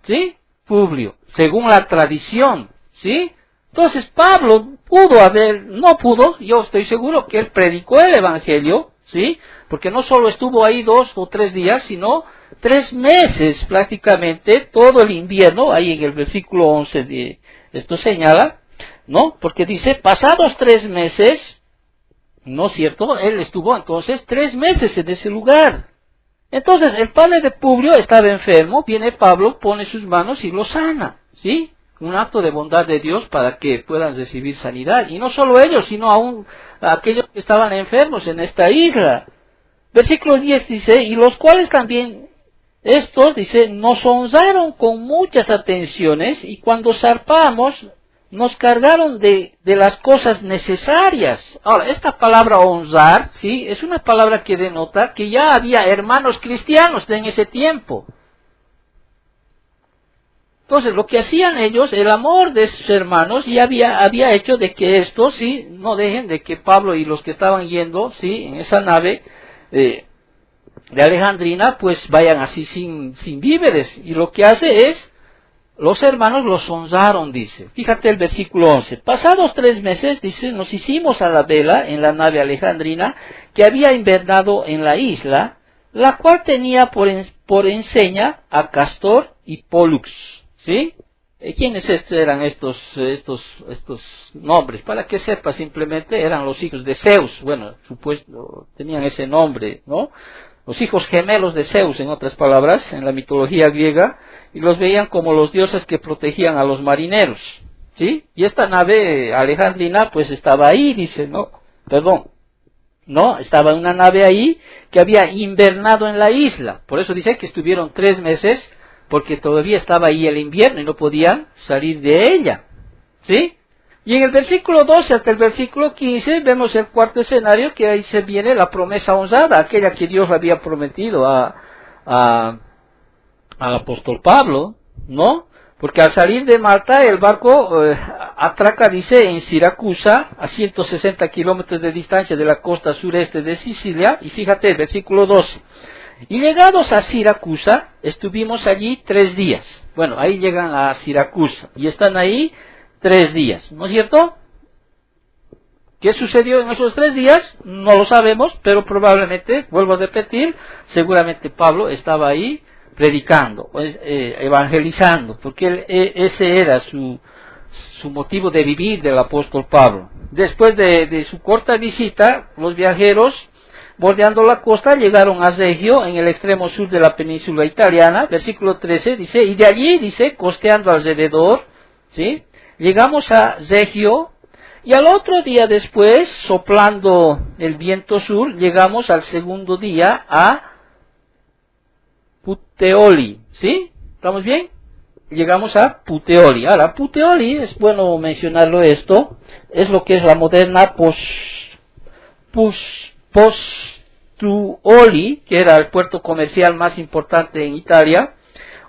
¿Sí? Publio. Según la tradición. ¿Sí? Entonces Pablo no pudo, yo estoy seguro que él predicó el Evangelio, ¿sí? Porque no solo estuvo ahí 2 o 3 días, sino 3 meses prácticamente, todo el invierno, ahí en el versículo 11 de esto señala, ¿no? Porque dice, pasados 3 meses, ¿no es cierto? Él estuvo entonces 3 meses en ese lugar. Entonces, el padre de Publio estaba enfermo, viene Pablo, pone sus manos y lo sana, ¿sí? Un acto de bondad de Dios para que puedan recibir sanidad. Y no solo ellos, sino aún aquellos que estaban enfermos en esta isla. Versículo 10 dice, y los cuales también, estos, dice, nos honraron con muchas atenciones, y cuando zarpamos, nos cargaron de las cosas necesarias. Ahora, esta palabra honrar, ¿sí? Es una palabra que denota que ya había hermanos cristianos en ese tiempo. Entonces, lo que hacían ellos, el amor de sus hermanos, ya había hecho de que estos, ¿sí? No dejen de que Pablo y los que estaban yendo, ¿sí? En esa nave de Alejandrina, pues vayan así sin víveres. Y lo que hace es, los hermanos los honraron, dice. Fíjate el versículo 11. Pasados 3 meses, dice, nos hicimos a la vela en la nave alejandrina que había invernado en la isla, la cual tenía por enseña a Castor y Pólux. ¿Sí? ¿Quiénes eran estos nombres? Para que sepa, simplemente eran los hijos de Zeus. Bueno, supuesto, tenían ese nombre, ¿no? Los hijos gemelos de Zeus, en otras palabras, en la mitología griega, y los veían como los dioses que protegían a los marineros, ¿sí? Y esta nave alejandrina, pues estaba ahí, dice, estaba una nave ahí que había invernado en la isla. Por eso dice que estuvieron 3 meses, porque todavía estaba ahí el invierno y no podían salir de ella, ¿sí? Y en el versículo 12 hasta el versículo 15 vemos el cuarto escenario, que ahí se viene la promesa honrada, aquella que Dios había prometido al apóstol Pablo, ¿no? Porque al salir de Malta el barco atraca, dice, en Siracusa, a 160 kilómetros de distancia de la costa sureste de Sicilia, y fíjate el versículo 12. Y llegados a Siracusa, estuvimos allí 3 días. Bueno, ahí llegan a Siracusa y están ahí 3 días, ¿no es cierto? ¿Qué sucedió en esos 3 días? No lo sabemos, pero probablemente, vuelvo a repetir, seguramente Pablo estaba ahí predicando, evangelizando, porque ese era su motivo de vivir del apóstol Pablo. Después de su corta visita, los viajeros, bordeando la costa, llegaron a Regio, en el extremo sur de la península italiana. Versículo 13 dice, y de allí, dice, costeando alrededor, ¿sí? Llegamos a Regio, y al otro día después, soplando el viento sur, llegamos al segundo día a Puteoli, ¿sí? ¿Estamos bien? Llegamos a Puteoli. Ahora, Puteoli, es bueno mencionarlo esto, es lo que es la moderna Pozzuoli, que era el puerto comercial más importante en Italia.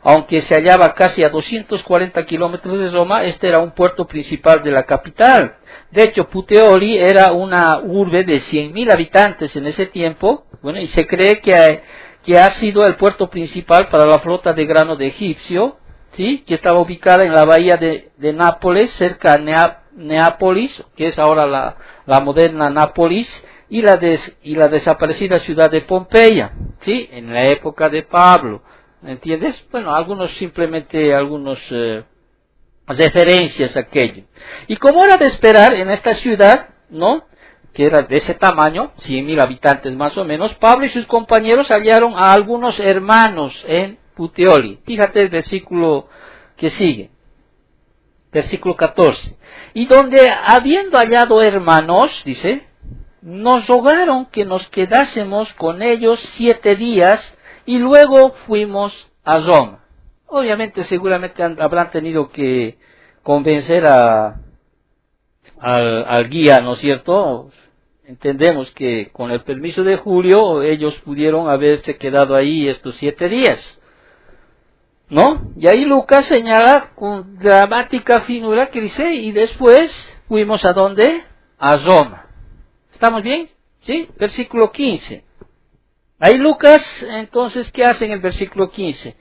Aunque se hallaba casi a 240 kilómetros de Roma, este era un puerto principal de la capital. De hecho, Puteoli era una urbe de 100.000 habitantes en ese tiempo, bueno, y se cree que ha sido el puerto principal para la flota de grano de egipcio, ¿sí? Que estaba ubicada en la bahía de Nápoles, cerca de Neápolis, que es ahora la moderna Nápoles, y la desaparecida ciudad de Pompeya, ¿sí? En la época de Pablo. ¿Entiendes? Bueno, algunos referencias a aquello. Y como era de esperar en esta ciudad, ¿no? Que era de ese tamaño, 100.000 habitantes más o menos, Pablo y sus compañeros hallaron a algunos hermanos en Puteoli. Fíjate el versículo que sigue. Versículo 14. Y donde habiendo hallado hermanos, dice, nos rogaron que nos quedásemos con ellos 7 días, y luego fuimos a Roma. Obviamente, seguramente habrán tenido que convencer al guía, ¿no es cierto? Entendemos que con el permiso de Julio, ellos pudieron haberse quedado ahí estos 7 días, ¿no? Y ahí Lucas señala con dramática finura que dice, y después fuimos ¿a dónde? A Roma. ¿Estamos bien? ¿Sí? Versículo 15. Ahí Lucas, entonces, ¿qué hace en el versículo 15?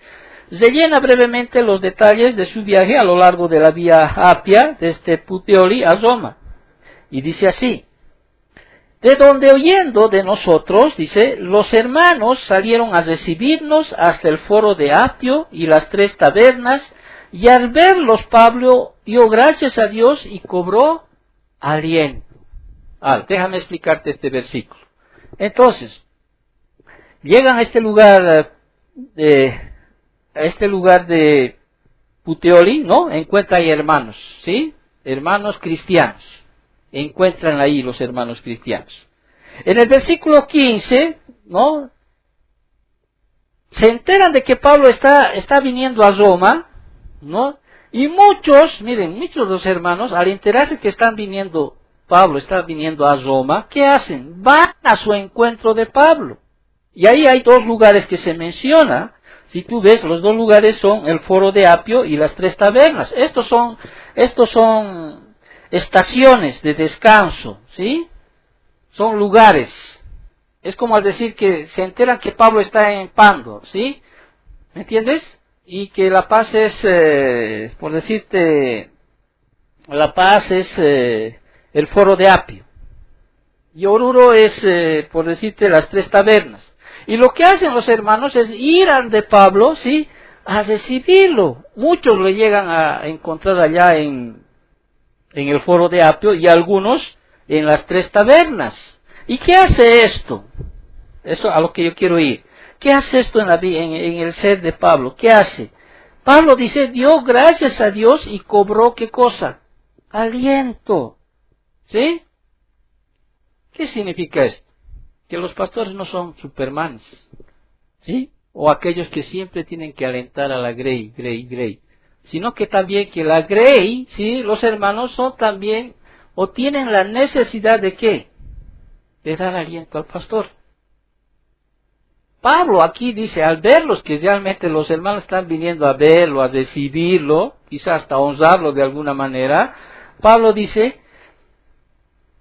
Rellena brevemente los detalles de su viaje a lo largo de la vía Apia, desde Puteoli a Roma. Y dice así, de donde oyendo de nosotros, dice, los hermanos salieron a recibirnos hasta el foro de Apio y las 3 tabernas, y al verlos Pablo dio gracias a Dios y cobró aliento. Déjame explicarte este versículo. Entonces, llegan a este lugar de Puteoli, ¿no? Encuentran ahí hermanos, ¿sí? Hermanos cristianos. Encuentran ahí los hermanos cristianos. En el versículo 15, ¿no? Se enteran de que Pablo está viniendo a Roma, ¿no? Y muchos de los hermanos, al enterarse que Pablo está viniendo a Roma, ¿qué hacen? Van a su encuentro de Pablo. Y ahí hay 2 lugares que se menciona. Si tú ves, los 2 lugares son el foro de Apio y las 3 tabernas. Estos son estaciones de descanso, ¿sí? Son lugares. Es como al decir que se enteran que Pablo está en Pando, ¿sí? ¿Me entiendes? Y que La Paz es, por decirte, La Paz es el foro de Apio. Y Oruro es, por decirte, las 3 tabernas. Y lo que hacen los hermanos es ir ante Pablo, ¿sí? A recibirlo. Muchos lo llegan a encontrar allá en el foro de Apio y algunos en las 3 tabernas. ¿Y qué hace esto? Eso a lo que yo quiero ir. ¿Qué hace esto en el ser de Pablo? ¿Qué hace? Pablo dice, dio gracias a Dios y cobró, ¿qué cosa? Aliento. ¿Sí? ¿Qué significa esto? Que los pastores no son supermanes, ¿sí? O aquellos que siempre tienen que alentar a la grey, sino que también que la grey, ¿sí? Los hermanos son también, o tienen la necesidad de ¿qué? De dar aliento al pastor. Pablo aquí dice, al verlos que realmente los hermanos están viniendo a verlo, a recibirlo, quizás hasta honrarlo de alguna manera, Pablo dice,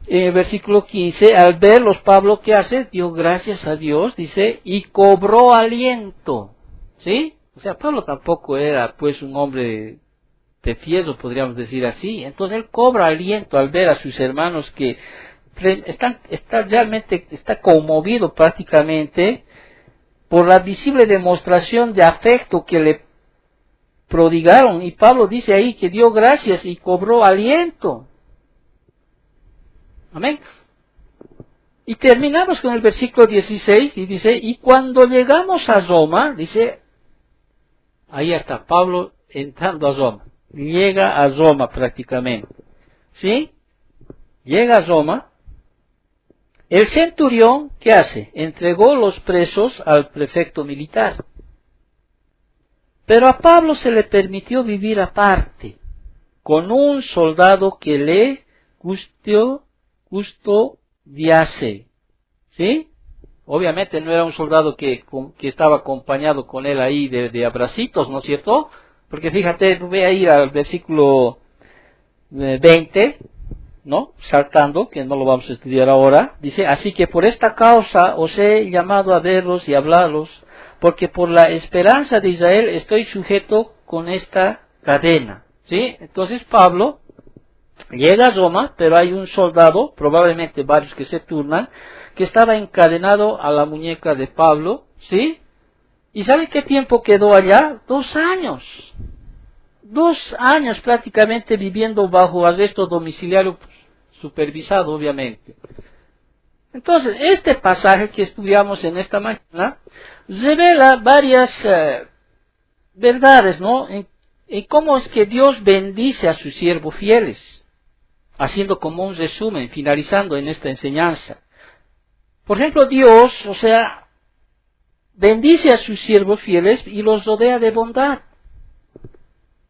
en el versículo 15, al verlos, Pablo, ¿qué hace? Dio gracias a Dios, dice, y cobró aliento. ¿Sí? O sea, Pablo tampoco era, pues, un hombre de fieso, podríamos decir así. Entonces, él cobra aliento al ver a sus hermanos que está conmovido prácticamente por la visible demostración de afecto que le prodigaron. Y Pablo dice ahí que dio gracias y cobró aliento. Amén. Y terminamos con el versículo 16 y dice, y cuando llegamos a Roma, dice, ahí está Pablo entrando a Roma. Llega a Roma prácticamente. ¿Sí? Llega a Roma. El centurión, ¿qué hace? Entregó los presos al prefecto militar. Pero a Pablo se le permitió vivir aparte, con un soldado que le custodiase. ¿Sí? Obviamente no era un soldado que estaba acompañado con él ahí de abracitos, ¿no es cierto? Porque fíjate, ve ahí al versículo 20, ¿no? Saltando, que no lo vamos a estudiar ahora. Dice, así que por esta causa os he llamado a verlos y hablarlos, porque por la esperanza de Israel estoy sujeto con esta cadena. ¿Sí? Entonces Pablo llega a Roma, pero hay un soldado, probablemente varios que se turnan, que estaba encadenado a la muñeca de Pablo, ¿sí? ¿Y sabe qué tiempo quedó allá? 2 años. 2 años prácticamente viviendo bajo arresto domiciliario supervisado, obviamente. Entonces, este pasaje que estudiamos en esta mañana revela varias verdades, ¿no? En cómo es que Dios bendice a sus siervos fieles, haciendo como un resumen, finalizando en esta enseñanza. Por ejemplo, Dios, bendice a sus siervos fieles y los rodea de bondad.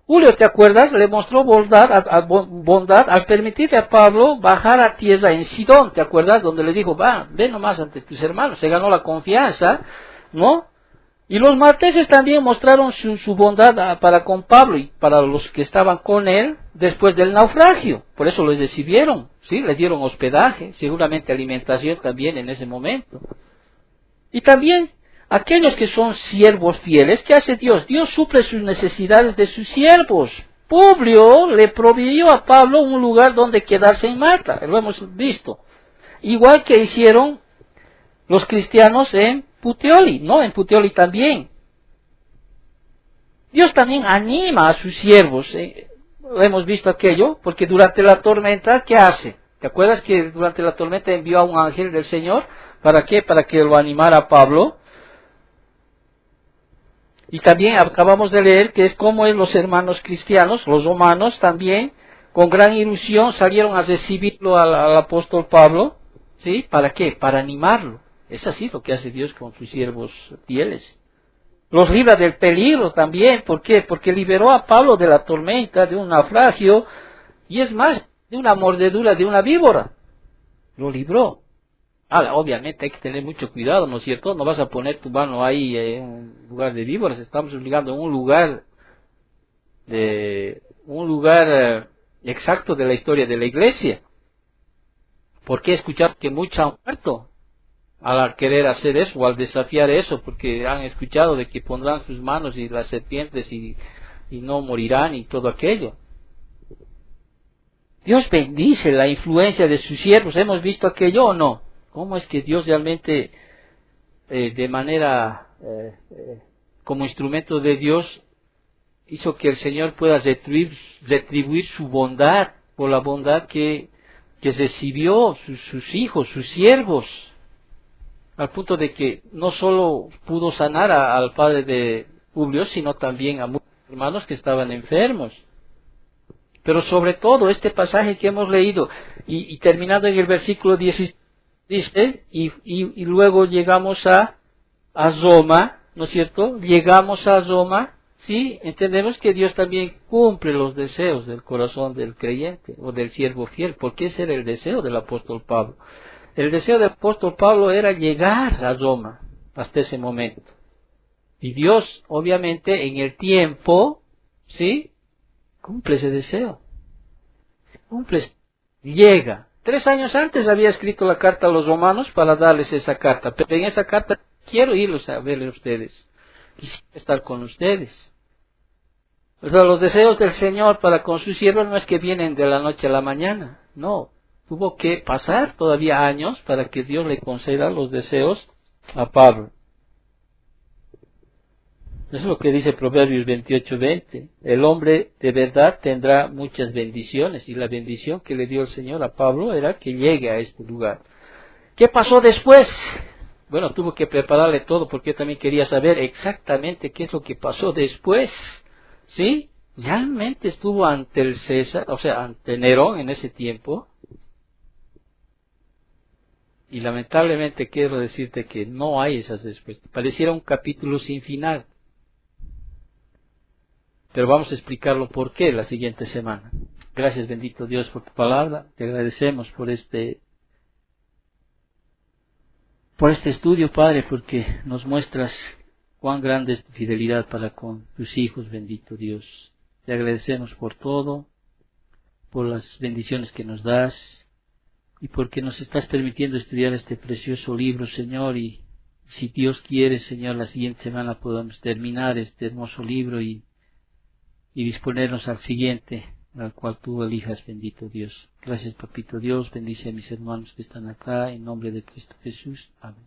Julio, ¿te acuerdas? Le mostró bondad al permitirle a Pablo bajar a tierra en Sidón, ¿te acuerdas? Donde le dijo, ve nomás ante tus hermanos, se ganó la confianza, ¿no? Y los malteses también mostraron su bondad para con Pablo y para los que estaban con él después del naufragio. Por eso los recibieron, ¿sí? Les dieron hospedaje, seguramente alimentación también en ese momento. Y también aquellos que son siervos fieles, ¿qué hace Dios? Dios suple sus necesidades de sus siervos. Publio le proveyó a Pablo un lugar donde quedarse en Malta, lo hemos visto. Igual que hicieron los cristianos en Puteoli, ¿no? En Puteoli también. Dios también anima a sus siervos, hemos visto aquello, porque durante la tormenta, ¿qué hace? ¿Te acuerdas que durante la tormenta envió a un ángel del Señor? ¿Para qué? Para que lo animara a Pablo. Y también acabamos de leer que es como los hermanos cristianos, los romanos también, con gran ilusión salieron a recibirlo al apóstol Pablo. ¿Sí? ¿Para qué? Para animarlo. Es así lo que hace Dios con sus siervos fieles. Los libra del peligro también. ¿Por qué? Porque liberó a Pablo de la tormenta, de un naufragio, y es más, de una mordedura de una víbora. Lo libró. Ahora, obviamente hay que tener mucho cuidado, ¿no es cierto? No vas a poner tu mano ahí en un lugar de víboras. Estamos obligando en un lugar exacto de la historia de la iglesia. ¿Por qué escuchar que muchos han muerto al querer hacer eso o al desafiar eso? Porque han escuchado de que pondrán sus manos y las serpientes y no morirán y todo aquello. Dios bendice la influencia de sus siervos. ¿Hemos visto aquello o no? ¿Cómo es que Dios realmente, de manera, como instrumento de Dios, hizo que el Señor pueda retribuir su bondad por la bondad que recibió sus hijos, sus siervos, al punto de que no solo pudo sanar al padre de Publio, sino también a muchos hermanos que estaban enfermos. Pero sobre todo este pasaje que hemos leído, y terminando en el versículo 16, dice, y luego llegamos a Roma, ¿no es cierto? Llegamos a Roma, ¿sí? Entendemos que Dios también cumple los deseos del corazón del creyente o del siervo fiel, porque ese era el deseo del apóstol Pablo. El deseo del apóstol Pablo era llegar a Roma hasta ese momento. Y Dios, obviamente, en el tiempo, ¿sí? Cumple ese deseo. Llega. 3 años antes había escrito la carta a los romanos para darles esa carta. Pero en esa carta quiero irlos a ver a ustedes. Quisiera estar con ustedes. O sea, los deseos del Señor para con sus siervos no es que vienen de la noche a la mañana. No. Tuvo que pasar todavía años para que Dios le conceda los deseos a Pablo. Eso es lo que dice Proverbios 28:20. El hombre de verdad tendrá muchas bendiciones, y la bendición que le dio el Señor a Pablo era que llegue a este lugar. ¿Qué pasó después? Bueno, tuvo que prepararle todo porque también quería saber exactamente qué es lo que pasó después. ¿Sí? Realmente estuvo ante el César, o sea, ante Nerón en ese tiempo. Y lamentablemente quiero decirte que no hay esas respuestas. Pareciera un capítulo sin final. Pero vamos a explicarlo por qué la siguiente semana. Gracias, bendito Dios, por tu palabra. Te agradecemos por este estudio, Padre, porque nos muestras cuán grande es tu fidelidad para con tus hijos, bendito Dios. Te agradecemos por todo, por las bendiciones que nos das y porque nos estás permitiendo estudiar este precioso libro, Señor, y si Dios quiere, Señor, la siguiente semana podamos terminar este hermoso libro y disponernos al siguiente, al cual tú elijas, bendito Dios. Gracias, papito Dios, bendice a mis hermanos que están acá, en nombre de Cristo Jesús. Amén.